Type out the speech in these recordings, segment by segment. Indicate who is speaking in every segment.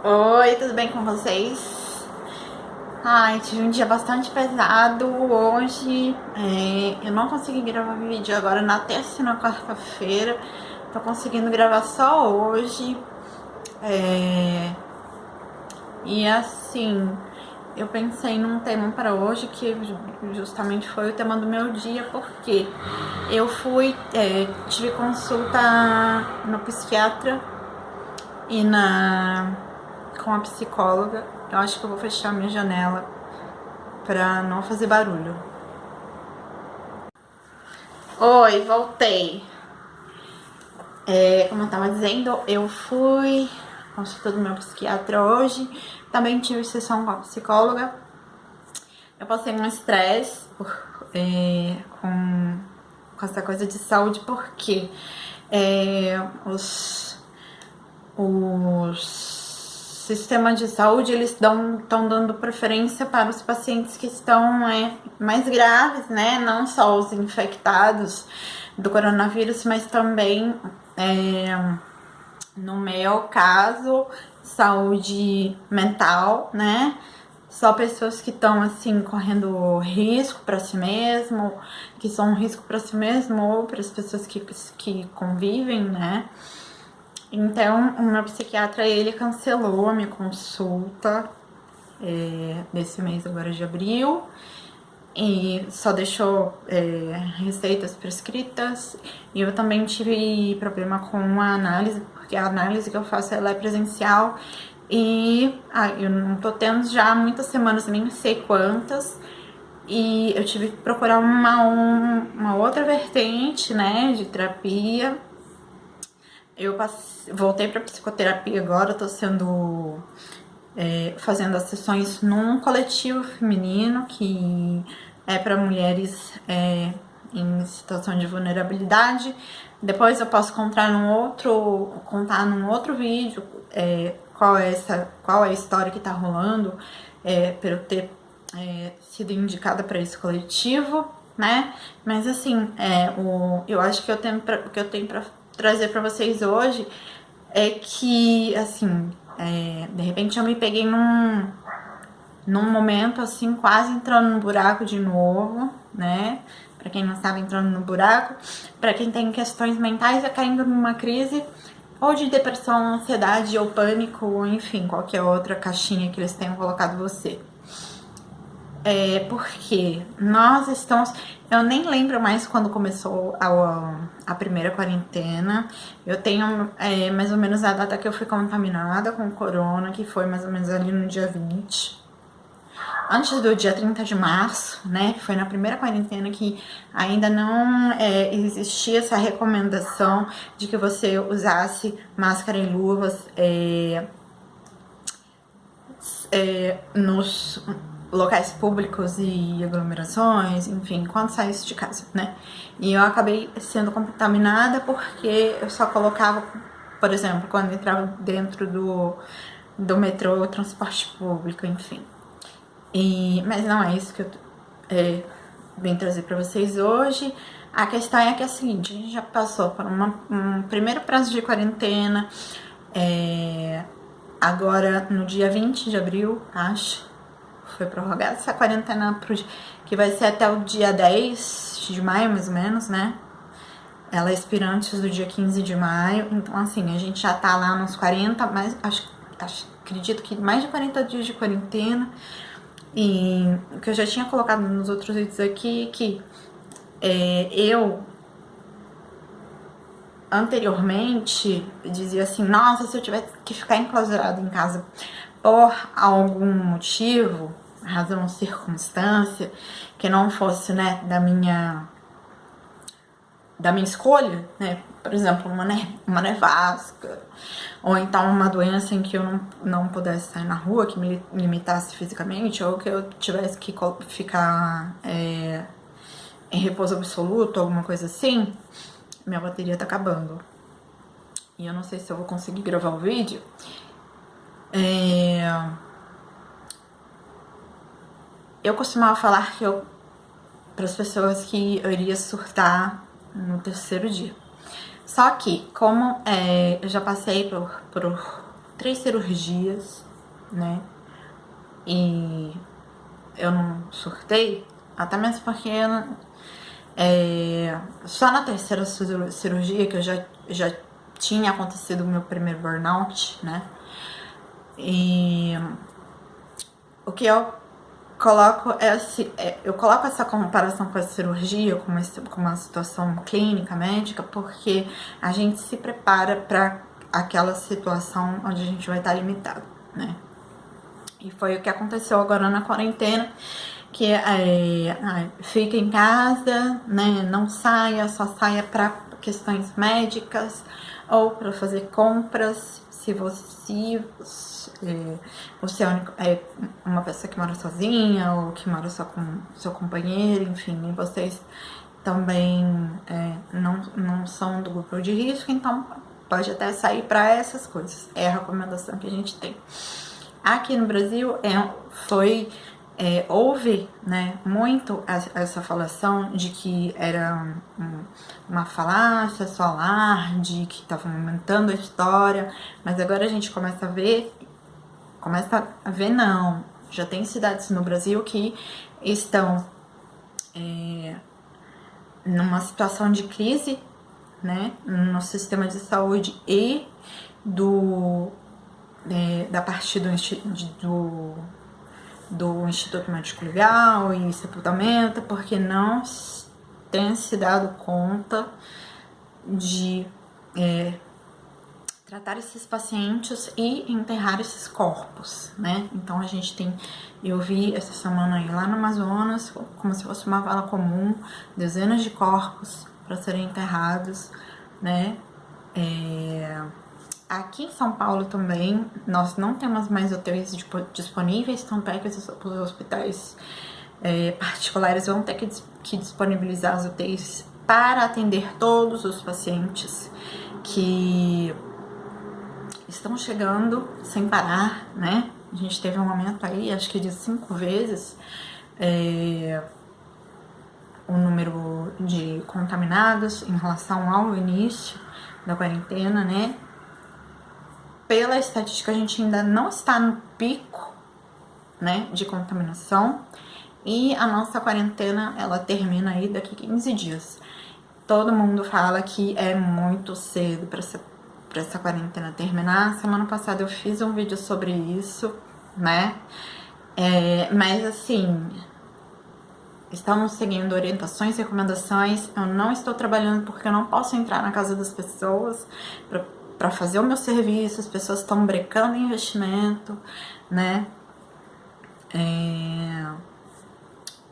Speaker 1: Oi, tudo bem com vocês? Ai, tive um dia bastante pesado hoje. Eu não consegui gravar vídeo agora na terça e na quarta-feira. Tô conseguindo gravar só hoje. E assim, eu pensei num tema para hoje que justamente foi o tema do meu dia, porque eu tive consulta no psiquiatra e com a psicóloga. Eu acho que eu vou fechar minha janela pra não fazer barulho. Oi, voltei. Como eu tava dizendo, eu fui consulta do meu psiquiatra hoje. Também tive sessão com a psicóloga. Eu passei um estresse com essa coisa de saúde, porque os sistemas de saúde, eles estão dando preferência para os pacientes que estão mais graves, né? Não só os infectados do coronavírus, mas também, no meu caso, saúde mental, né? Só pessoas que estão, assim, correndo risco para si mesmo, que são um risco para si mesmo ou para as pessoas que convivem, né? Então, o meu psiquiatra, ele cancelou a minha consulta nesse mês agora de abril e só deixou receitas prescritas. E eu também tive problema com a análise, porque a análise que eu faço, ela é presencial e eu não tô tendo já muitas semanas, nem sei quantas, e eu tive que procurar uma outra vertente, né, de terapia. Voltei para psicoterapia agora, tô fazendo as sessões num coletivo feminino que é para mulheres em situação de vulnerabilidade. Depois eu posso contar num outro vídeo qual é a história que tá rolando para eu ter sido indicada para esse coletivo, né? Mas assim, eu acho que que eu tenho para trazer para vocês hoje é que, assim, de repente eu me peguei num momento, assim, quase entrando no buraco de novo, né? Pra quem não sabe, entrando no buraco. Pra quem tem questões mentais, é caindo numa crise ou de depressão, ansiedade ou pânico, ou enfim, qualquer outra caixinha que eles tenham colocado você. Porque nós estamos. Eu nem lembro mais quando começou a primeira quarentena. Eu tenho mais ou menos a data que eu fui contaminada com corona, que foi mais ou menos ali no dia 20. Antes do dia 30 de março, né? Que foi na primeira quarentena que ainda não existia essa recomendação de que você usasse máscara e luvas nos locais públicos e aglomerações, enfim, quando saísse de casa, né? E eu acabei sendo contaminada porque eu só colocava, por exemplo, quando entrava dentro do metrô, transporte público, enfim. Mas não é isso que eu vim trazer para vocês hoje. A questão é que é a seguinte: a gente já passou por um primeiro prazo de quarentena, agora no dia 20 de abril, acho, foi prorrogada essa quarentena que vai ser até o dia 10 de maio, mais ou menos, né? Ela expira antes do dia 15 de maio. Então, assim, a gente já tá lá nos 40, mas acredito que mais de 40 dias de quarentena. E o que eu já tinha colocado nos outros vídeos aqui é que eu anteriormente dizia assim: nossa, se eu tivesse que ficar enclausurado em casa por algum motivo, razão, circunstância, que não fosse, né, da minha escolha, né, por exemplo, uma nevasca, ou então uma doença em que eu não pudesse sair na rua, que me limitasse fisicamente, ou que eu tivesse que ficar em repouso absoluto, alguma coisa assim, minha bateria tá acabando. E eu não sei se eu vou conseguir gravar o vídeo. Eu costumava falar para as pessoas que eu iria surtar no terceiro dia. Só que, como eu já passei por 3 cirurgias, né? E eu não surtei, até mesmo porque só na terceira cirurgia que eu já tinha acontecido o meu primeiro burnout, né? E o que eu coloco eu coloco essa comparação com a cirurgia, com uma situação clínica, médica, porque a gente se prepara para aquela situação onde a gente vai estar limitado, né? E foi o que aconteceu agora na quarentena, que fica em casa, né? Não saia, só saia para questões médicas ou para fazer compras, se você é uma pessoa que mora sozinha ou que mora só com seu companheiro, enfim, e vocês também não são do grupo de risco, então pode até sair para essas coisas. É a recomendação que a gente tem. Aqui no Brasil houve, né, muito essa falação de que era uma falácia, só alarde, que estava aumentando a história, mas agora a gente começa a ver não, já tem cidades no Brasil que estão numa situação de crise, né, no sistema de saúde e da parte do Instituto Médico Legal e sepultamento, porque não tem se dado conta de tratar esses pacientes e enterrar esses corpos, né? Então a gente eu vi essa semana aí lá no Amazonas, como se fosse uma vala comum, dezenas de corpos para serem enterrados, né? Aqui em São Paulo também, nós não temos mais UTIs disponíveis, tanto é que os hospitais particulares vão ter que disponibilizar as UTIs para atender todos os pacientes que estão chegando sem parar, né? A gente teve um aumento aí, acho que de 5 vezes o número de contaminados em relação ao início da quarentena, né? Pela estatística, a gente ainda não está no pico, né, de contaminação, e a nossa quarentena, ela termina aí daqui 15 dias. Todo mundo fala que é muito cedo para essa quarentena terminar. Semana passada eu fiz um vídeo sobre isso, né, mas assim, estamos seguindo orientações e recomendações. Eu não estou trabalhando porque eu não posso entrar na casa das pessoas para fazer o meu serviço, as pessoas estão brecando em investimento, né?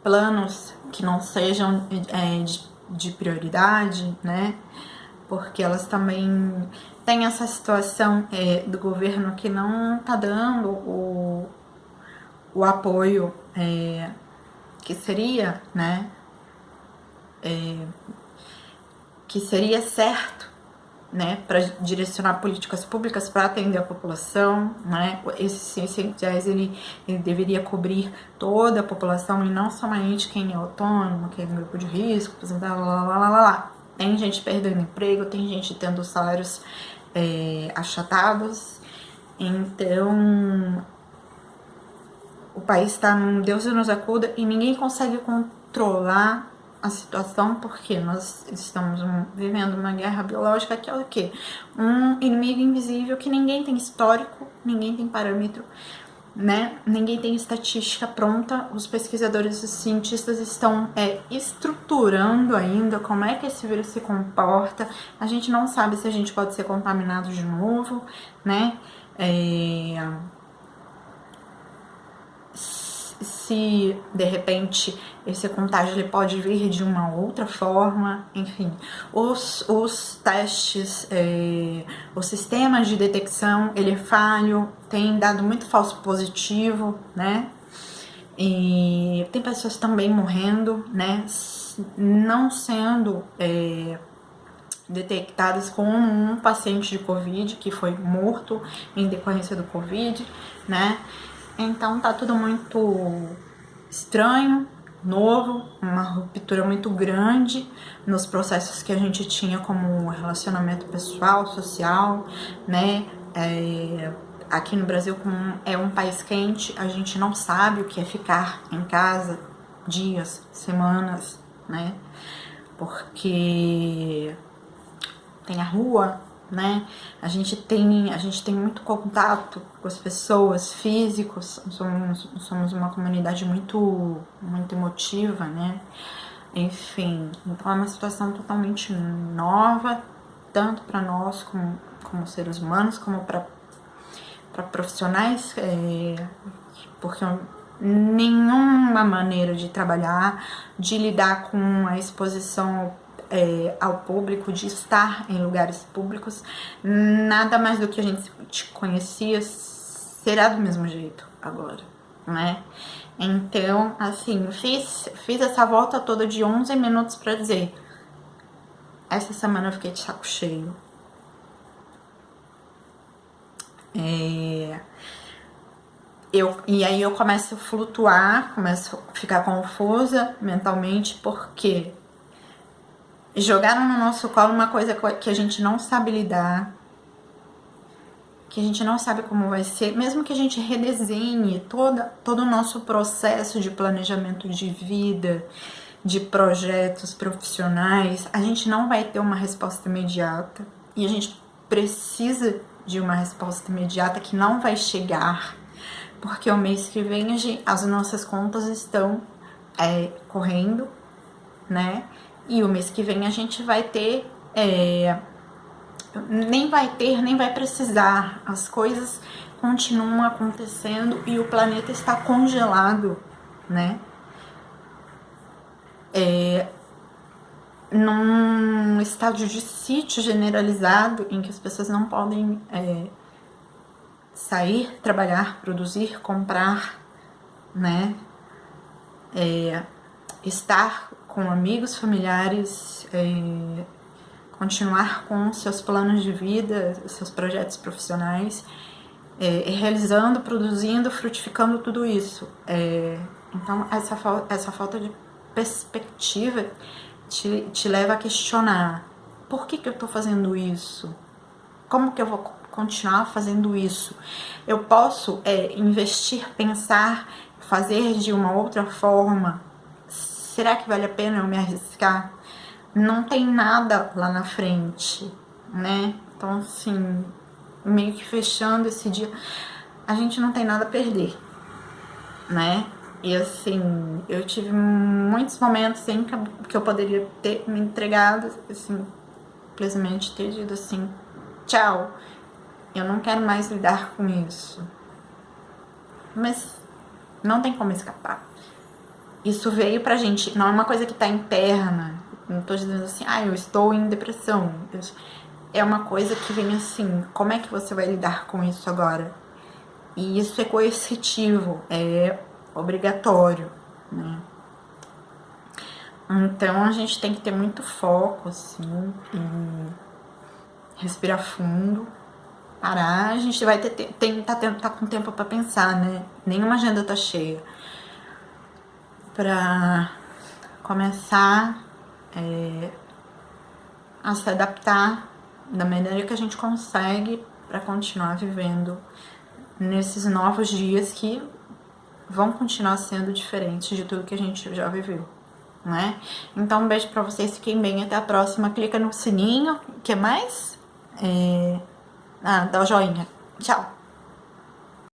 Speaker 1: Planos que não sejam de prioridade, né? Porque elas também têm essa situação do governo que não tá dando o apoio que seria, né? Que seria certo, né, para direcionar políticas públicas para atender a população, né? Esse R$600 ele deveria cobrir toda a população e não somente quem é autônomo, quem é grupo de risco, lá. Tem gente perdendo emprego, tem gente tendo salários achatados, então o país está num Deus nos acuda e ninguém consegue controlar a situação, porque nós estamos vivendo uma guerra biológica que é o quê? Um inimigo invisível que ninguém tem histórico, ninguém tem parâmetro, né? Ninguém tem estatística pronta. Os pesquisadores e os cientistas estão estruturando ainda como é que esse vírus se comporta. A gente não sabe se a gente pode ser contaminado de novo, né? Se de repente esse contágio ele pode vir de uma outra forma, enfim, os testes, o sistema de detecção ele é falho, tem dado muito falso positivo, né? E tem pessoas também morrendo, né? Não sendo detectadas com um paciente de Covid que foi morto em decorrência do Covid, né? Então tá tudo muito estranho, novo, uma ruptura muito grande nos processos que a gente tinha como relacionamento pessoal, social, né? aqui no Brasil, como é um país quente, a gente não sabe o que é ficar em casa dias, semanas, né? Porque tem a rua, né? A gente tem muito contato com as pessoas, físicos, somos uma comunidade muito emotiva, né? Enfim, então é uma situação totalmente nova, tanto para nós como seres humanos, como para profissionais, porque nenhuma maneira de trabalhar, de lidar com a exposição ao público, de estar em lugares públicos, nada mais do que a gente conhecia será do mesmo jeito agora, né? Então, assim, fiz essa volta toda de 11 minutos pra dizer: essa semana eu fiquei de saco cheio. E aí eu começo a flutuar, começo a ficar confusa mentalmente, porque jogaram no nosso colo uma coisa que a gente não sabe lidar, que a gente não sabe como vai ser, mesmo que a gente redesenhe todo o nosso processo de planejamento de vida, de projetos profissionais, a gente não vai ter uma resposta imediata, e a gente precisa de uma resposta imediata que não vai chegar, porque o mês que vem as nossas contas estão correndo, né? E o mês que vem a gente vai ter, nem vai precisar, as coisas continuam acontecendo e o planeta está congelado, né? Num estágio de sítio generalizado em que as pessoas não podem sair, trabalhar, produzir, comprar, né? Estar com amigos, familiares, continuar com seus planos de vida, seus projetos profissionais, realizando, produzindo, frutificando tudo isso. Então, essa falta de perspectiva te leva a questionar: por que eu estou fazendo isso? Como que eu vou continuar fazendo isso? Eu posso investir, pensar, fazer de uma outra forma? Será que vale a pena eu me arriscar? Não tem nada lá na frente, né? Então, assim, meio que fechando esse dia, a gente não tem nada a perder, né? E assim, eu tive muitos momentos em que eu poderia ter me entregado, assim, simplesmente ter dito assim: tchau, eu não quero mais lidar com isso. Mas não tem como escapar. Isso veio pra gente, não é uma coisa que tá interna. Não tô dizendo assim, eu estou em depressão. É uma coisa que vem assim: como é que você vai lidar com isso agora? E isso é coercitivo, é obrigatório, né? Então a gente tem que ter muito foco, assim, e respirar fundo, parar. A gente vai tá com tempo pra pensar, né? Nenhuma agenda tá cheia. Pra começar a se adaptar da maneira que a gente consegue para continuar vivendo nesses novos dias que vão continuar sendo diferentes de tudo que a gente já viveu, né? Então, um beijo pra vocês, fiquem bem, até a próxima. Clica no sininho, o que mais? Dá o joinha. Tchau!